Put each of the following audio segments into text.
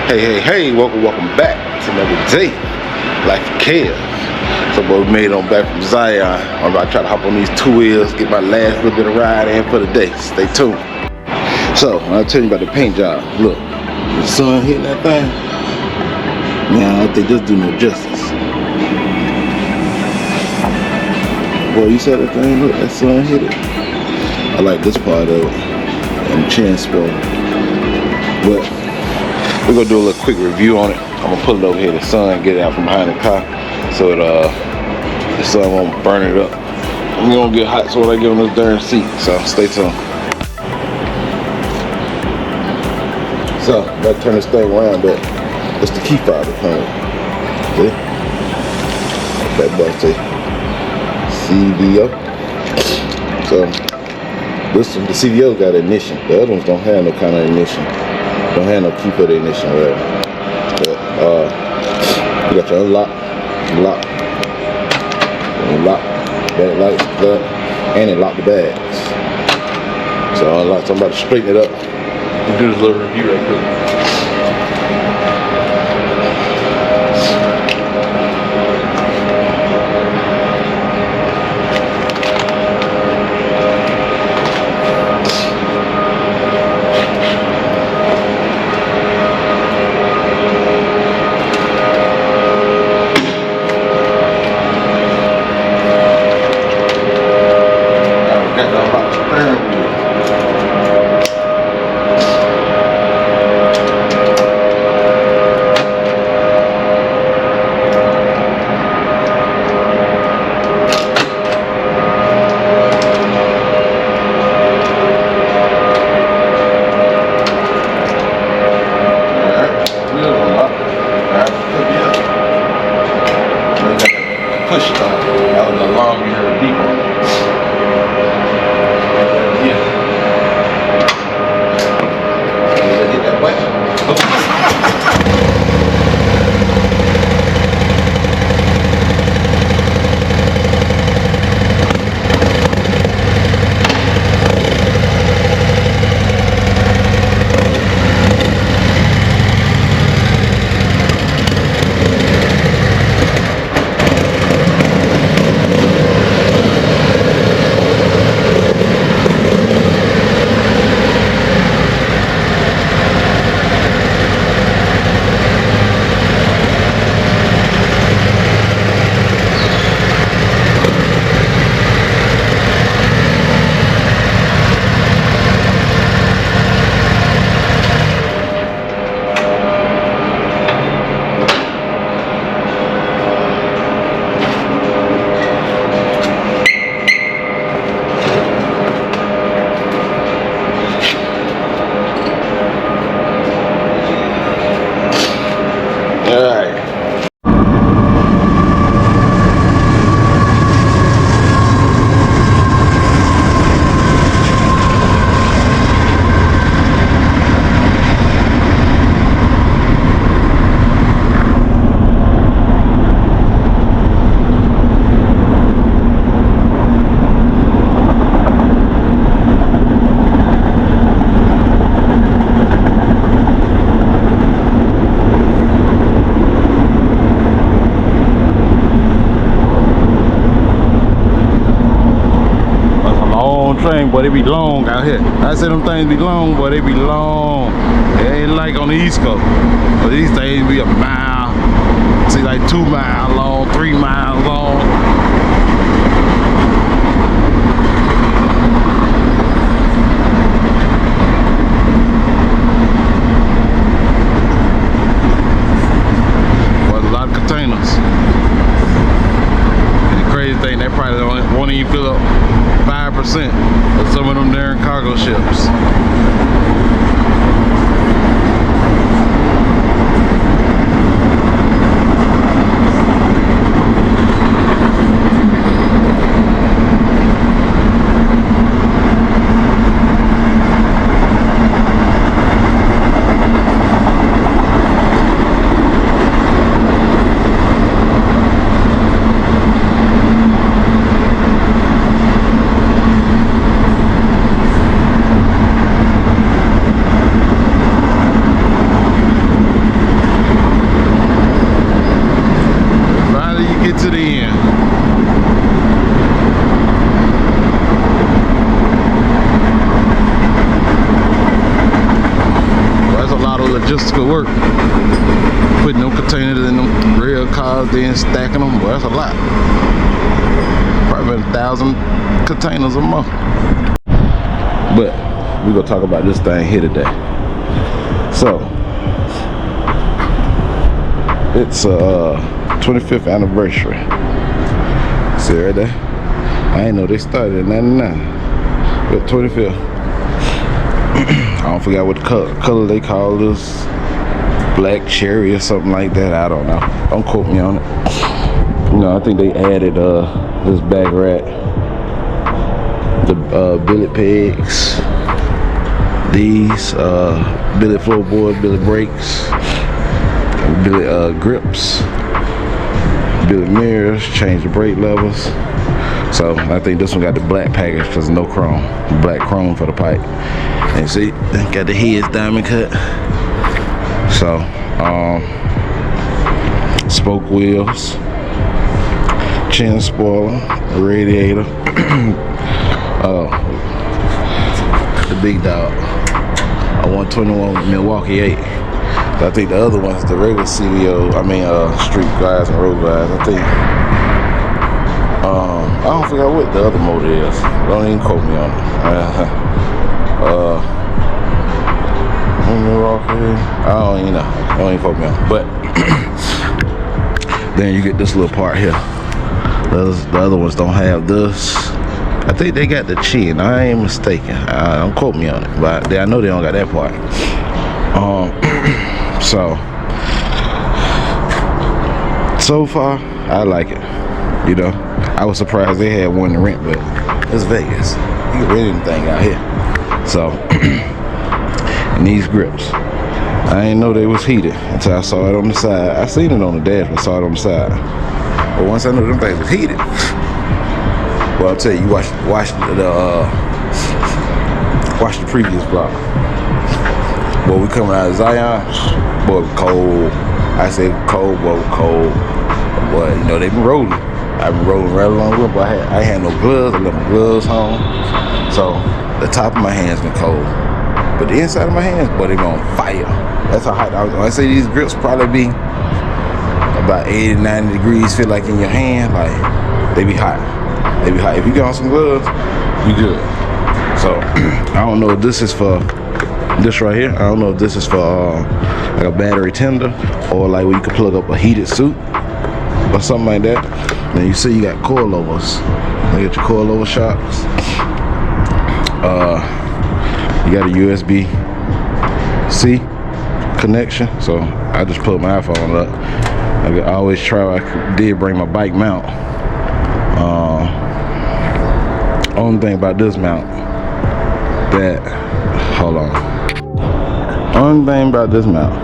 Hey, welcome back to another day, Life of Chaos. So we made it on back from Zion. I'm about to try to hop on these 2 wheels, get my last little bit of ride in for the day. Stay tuned. So, I'll tell you about the paint job. Look, the sun hitting that thing. Man, I don't think this do no justice. Boy, you saw that thing? Look, that sun hit it. I like this part of it. And the chin spoil. But we're gonna do a little quick review on it. I'm gonna pull it over here, the sun, get it out from behind the car so the sun won't burn it up. I'm gonna get hot so when I get on this darn seat, so stay tuned. So, I'm about to turn this thing around, but it's the key fob behind it. See? That boy say CVO. So, this one, the CVO got ignition. The other ones don't have no kind of ignition. Don't have no key for the ignition, right? But you got your unlock, back lights, plug, and it locked the bags. So unlock. So I'm about to straighten it up and do this little review right quick. Push it out of the long ear deeper. Yeah. Hit that button. Train, but they be long out here. I said them things be long, but they be long. It ain't like on the East Coast. But these things be a mile, see, like 2 miles long, 3 miles long. But a lot of containers. And the crazy thing, they probably won't even fill up 5% of some of them darn cargo ships. Well, that's a lot. Probably 1,000 containers or more. But we're gonna talk about this thing here today. So it's 25th anniversary. See right there? I ain't know they started in 99. But 25th. I don't forget what the color they call this. Black cherry or something like that. I don't know. Don't quote me on it. You know, I think they added this back rack, the billet pegs, these billet floorboard, billet brakes, billet grips, billet mirrors, change the brake levels. So I think this one got the black package because no chrome, black chrome for the pipe. And see, got the heads diamond cut. So spoke wheels, chin spoiler, radiator, the big dog, a 121 Milwaukee 8. I think the other one's the regular CVO, street glass and road glass. I think I don't forget what the other motor is. Don't even quote me on it. I don't even know. Don't even quote me on it. But then you get this little part here. The other ones don't have this. I think they got the chin. I ain't mistaken. Don't quote me on it, but I know they don't got that part. So far, I like it. You know, I was surprised they had one to rent, but it's Vegas. You can rent anything out here. So, and these grips, I didn't know they was heated until I saw it on the side. I seen it on the dash, but saw it on the side. But once I knew them things was heated, well, I'll tell you, watch the previous vlog. Boy, we coming out of Zion, boy, cold. I said cold, boy, cold. Boy, you know, they been rolling. I've been rolling right along with them, but I had no gloves. I left my gloves home. So the top of my hands been cold. But the inside of my hands, boy, they been on fire. That's how hot I say these grips probably be about 80 to 90 degrees, feel like in your hand, like they be hot. They be hot. If you got on some gloves, you good. So I don't know if this is for this right here. I don't know if this is for like a battery tender or like where you can plug up a heated suit or something like that. Then you see you got coilovers. You got your coilover shocks. You got a USB-C connection. So I just put my iPhone up. I always try. I did bring my bike mount. Only thing about this mount only thing about this mount,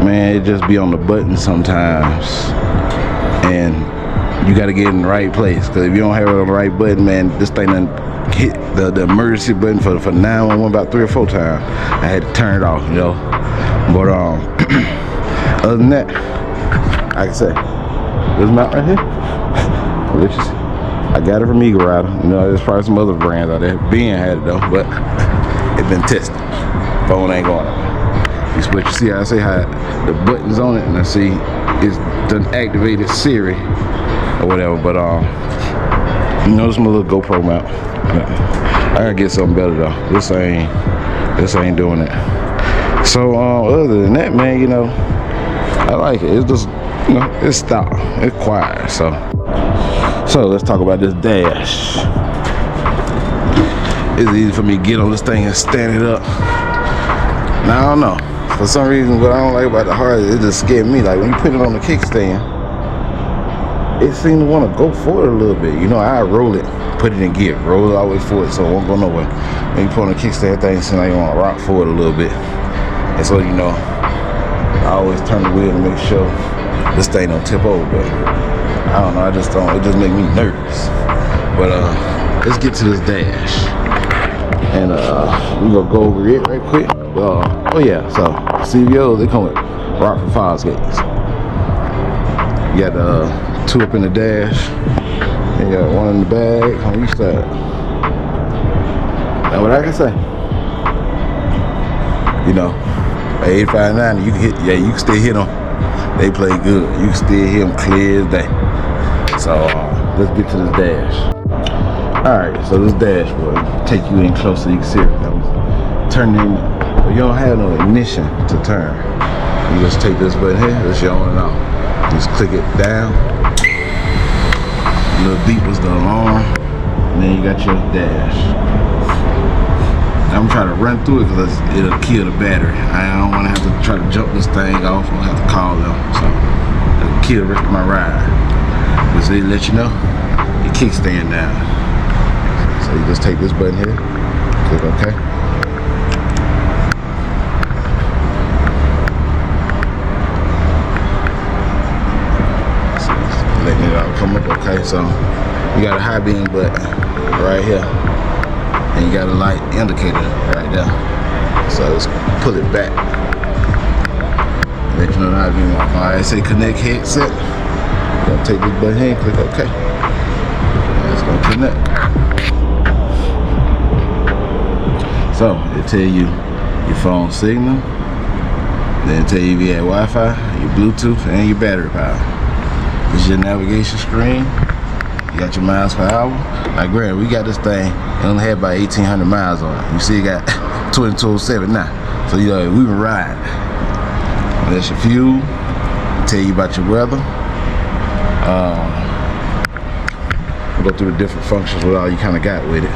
man, it just be on the button sometimes, and you got to get in the right place. Because if you don't have it on the right button, man, this thing done hit the emergency button for 911 about 3 or 4 times. I had to turn it off, you know. But other than that, like I said, this mount right here, let you see. I got it from Eagle Rider. You know, there's probably some other brands out there. Ben had it though, but it's been tested. Phone ain't going up. But you see how I say how the buttons on it, and I see it's done activated Siri or whatever. But you know, this is my little GoPro mount. I gotta get something better though. This ain't doing it. So other than that, man, you know, I like it. It's just, you know, it's style. It's quiet. So let's talk about this dash. It's easy for me to get on this thing and stand it up. Now I don't know. For some reason, what I don't like about the Harley, it just scared me. Like when you put it on the kickstand, it seemed to want to go forward a little bit. You know, I roll it, put it in gear, roll it all the way forward, so it won't go nowhere. When you put on the kickstand, thing seems like you want to rock forward a little bit. And so, you know, I always turn the wheel to make sure this thing don't tip over. But I don't know, it just make me nervous. But let's get to this dash. And we're gonna go over it right quick. Oh yeah, so CVO, they come with Rockford Fozzgates. You got 2 up in the dash, and you got 1 in the bag on each side. Now what I can say, you know, 85, 90, you can hit, yeah, you can still hit them. They play good. You can still hear them clear as day. So let's get to this dash. Alright, so this dash will take you in close so you can see everything. Turn in, you don't have no ignition to turn. You just take this button here, this your on and off. Just click it down. The little beep was the alarm. And then you got your dash. I'm trying to run through it because it'll kill the battery. I don't want to have to try to jump this thing off. I'll have to call them. So it'll kill the rest of my ride. But they let you know your kickstand down. So you just take this button here, click OK. So letting it all come up. Okay, so you got a high beam button right here. And you got a light indicator right there. So let's pull it back. Let you know how to be. Alright, say connect headset. You're gonna take this button here and click OK. And it's gonna connect. So it'll tell you your phone signal. Then it'll tell you if you have Wi-Fi, your Bluetooth, and your battery power. This is your navigation screen. You got your miles per hour. Like granted, we got this thing, it only had about 1,800 miles on it. You see it got 2207 now. So you know, we been riding. That's your fuel. Tell you about your weather. We'll go through the different functions with all you kind of got with it.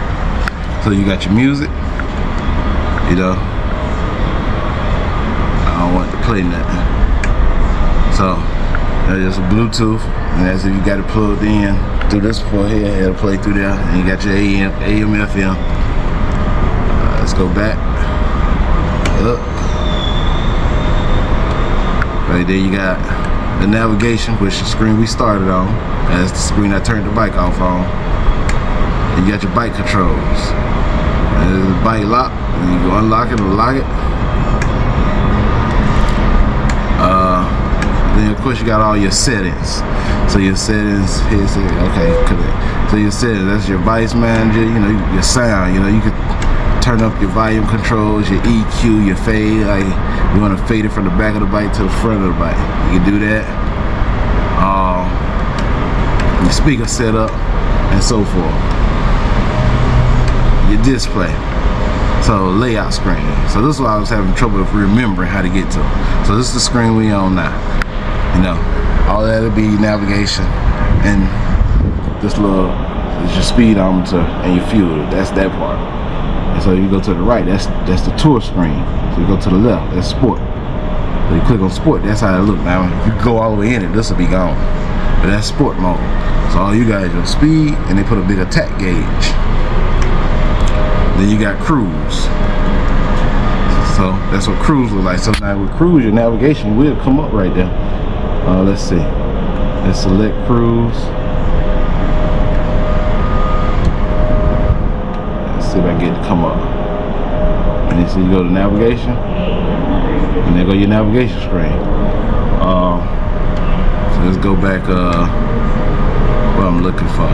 So you got your music. You know, I don't want to play nothing. So that's just a Bluetooth, and that's if you got it plugged in through this port here, it'll play through there, and you got your AM, FM. Let's go back, up. Right there you got the navigation, which is the screen we started on. That's the screen I turned the bike off on. And you got your bike controls. And there's the bike lock, and you can unlock it or lock it. Then of course you got all your settings. So your settings, here's it, okay, correct. So your settings, that's your vice manager, you know, your sound, you know, you could turn up your volume controls, your EQ, your fade, like you want to fade it from the back of the bike to the front of the bike. You can do that. Your speaker setup and so forth. Your display. So layout screen. So this is why I was having trouble remembering how to get to. So this is the screen we on now. You know, all that'll be navigation, and this little is your speedometer and your fuel. That's that part. And so you go to the right, that's the tour screen. So you go to the left, that's sport. So you click on sport, that's how it look. Now if you go all the way in it, this will be gone. But that's sport mode. So all you got is your speed, and they put a big attack gauge. Then you got cruise. So that's what cruise look like. So now with cruise, your navigation will come up right there. Let's see. Let's select cruise. Let's see if I can get it to come up. And then so you go to navigation, and then go your navigation screen. So let's go back. What I'm looking for.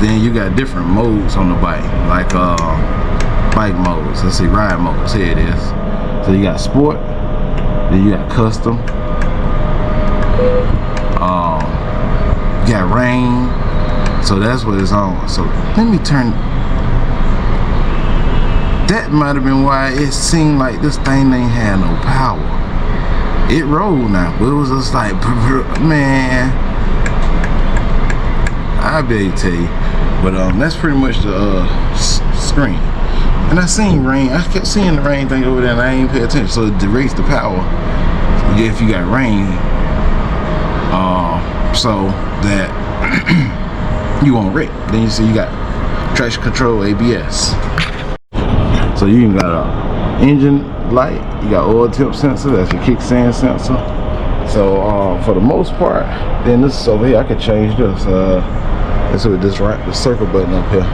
Then you got different modes on the bike, like bike modes. Let's see, ride modes. Here it is. So you got sport. Then you got custom. You got rain. So that's what it's on. So let me turn. That might have been why it seemed like this thing ain't had no power. It rolled now, but it was just like, man, I'll be able to tell you. But that's pretty much the screen. And I seen rain. I kept seeing the rain thing over there, and I ain't pay attention. So it derates the power. If you got rain, so that you won't wreck. Then you see you got traction control, ABS. So you even got a engine light. You got oil temp sensor. That's your kickstand sensor. So for the most part, then this is over here. I could change this. Let's do this right, the circle button up here.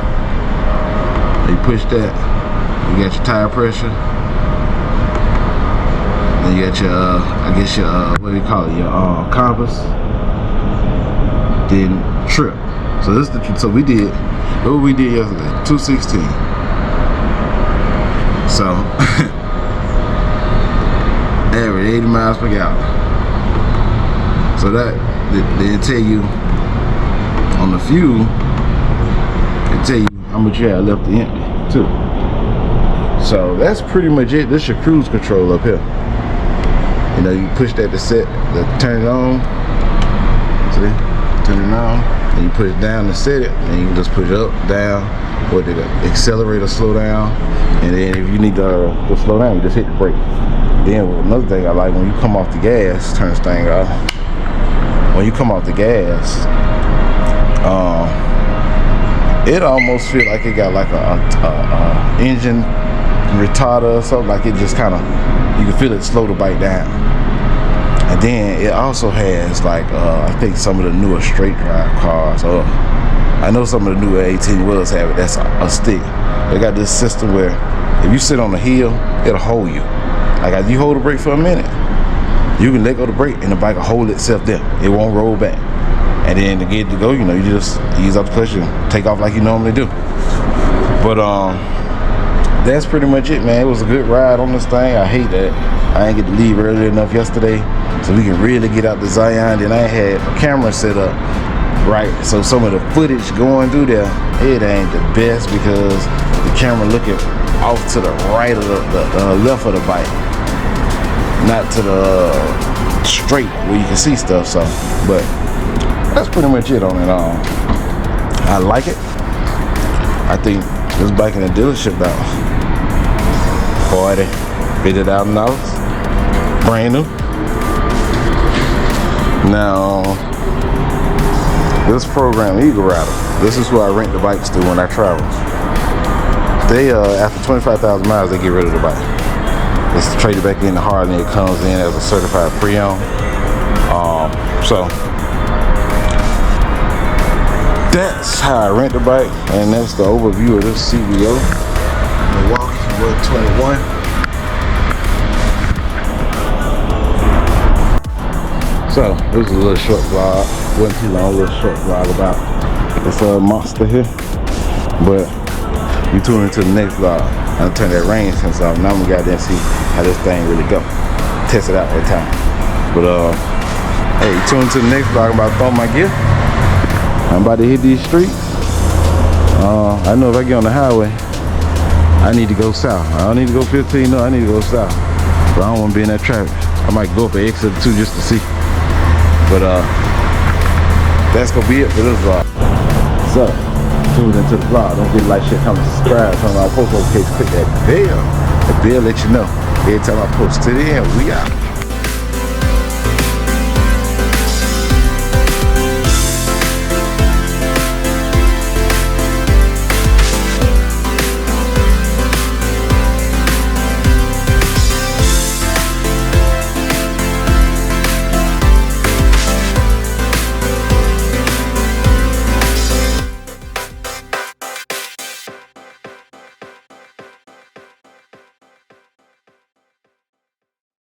You push that. You got your tire pressure. Then you got your, I guess your, what do you call it? Your compass. Then trip. So this is the, so we did, what we did yesterday? 216. So average 80 miles per gallon. So that they tell you on the fuel, they tell you how much you have left to empty too. So that's pretty much it. This is your cruise control up here. You know, you push that to set, turn it on. See, turn it on, and you push down to set it, and you can just push up, down, or the accelerator slow down, and then if you need to slow down, you just hit the brake. Then another thing I like, when you come off the gas, turn this thing off. When you come off the gas, it almost feel like it got like a engine retarder or something. Like it just kind of, you can feel it slow the bike down. And then it also has like I think some of the newer straight drive cars, or I know some of the newer 18 wheelers have it. That's a stick. They got this system where if you sit on the hill, it'll hold you. Like if you hold the brake for a minute, you can let go of the brake and the bike will hold itself there. It won't roll back. And then to get it to go, you know, you just ease up the clutch and take off like you normally do. But that's pretty much it, man. It was a good ride on this thing. I hate that I ain't get to leave early enough yesterday so we can really get out to Zion. Then I had a camera set up right, so some of the footage going through there, it ain't the best because the camera looking off to the right of the left of the bike, not to the straight where you can see stuff. So, but that's pretty much it on it all. I like it. I think this bike in the dealership about $50,000, brand new. Now, this program, Eagle Rider, this is who I rent the bikes to when I travel. They after 25,000 miles, they get rid of the bike. It's traded back into Harley, and it comes in as a certified pre-owned. So that's how I rent the bike, and that's the overview of this CVO Milwaukee 121. So this is a little short vlog, wasn't too long, a little short vlog about this monster here. But you tune into the next vlog. I'll turn that rain sense off. Now I'm gonna go out there and see how this thing really go. Test it out that time. But hey, tune into the next vlog. I'm about to throw my gear. I'm about to hit these streets. I know if I get on the highway, I need to go south. I don't need to go 15, no, I need to go south. But I don't want to be in that traffic. I might go up at exit 2 just to see. But that's gonna be it for this vlog. So, tune into the vlog. Don't forget to like, share, comment, subscribe. Turn on my post notifications. Click that bell. The bell let you know every time I post. Till then, we out.